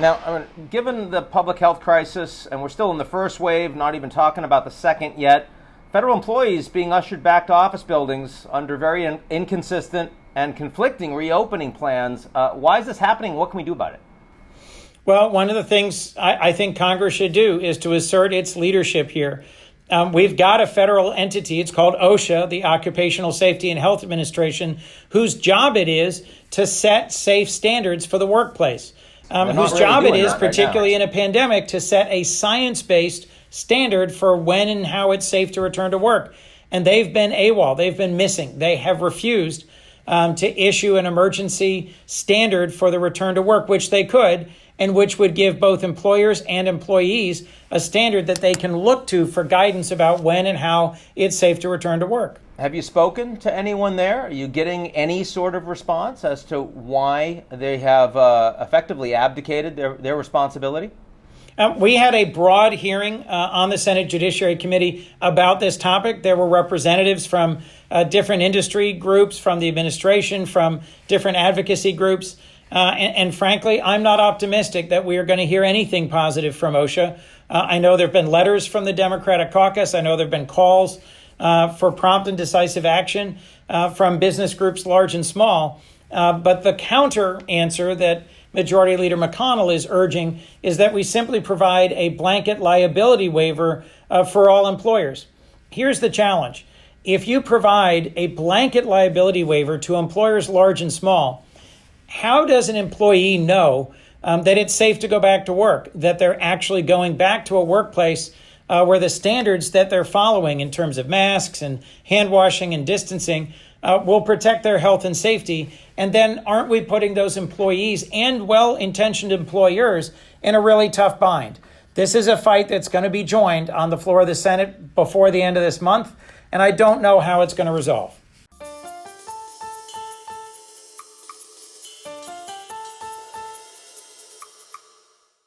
Now, given the public health crisis, and we're still in the first wave, not even talking about the second yet, federal employees being ushered back to office buildings under very inconsistent and conflicting reopening plans. Why is this happening? What can we do about it? Well, one of the things I think Congress should do is to assert its leadership here. We've got a federal entity, it's called OSHA, the Occupational Safety and Health Administration, whose job it is to set safe standards for the workplace. Whose job it is, particularly in a pandemic, to set a science-based standard for when and how it's safe to return to work. And they've been AWOL, they've been missing. They have refused to issue an emergency standard for the return to work, which they could, and which would give both employers and employees a standard that they can look to for guidance about when and how it's safe to return to work. Have you spoken to anyone there? Are you getting any sort of response as to why they have effectively abdicated their responsibility? We had a broad hearing on the Senate Judiciary Committee about this topic. There were representatives from different industry groups, from the administration, from different advocacy groups. And frankly, I'm not optimistic that we are going to hear anything positive from OSHA. I know there have been letters from the Democratic caucus. I know there have been calls for prompt and decisive action from business groups large and small. But the counter answer that Majority Leader McConnell is urging is that we simply provide a blanket liability waiver for all employers. Here's the challenge. If you provide a blanket liability waiver to employers large and small, how does an employee know that it's safe to go back to work, that they're actually going back to a workplace where the standards that they're following in terms of masks and hand washing and distancing will protect their health and safety? And then aren't we putting those employees and well-intentioned employers in a really tough bind? This is a fight that's going to be joined on the floor of the Senate before the end of this month, and I don't know how it's going to resolve.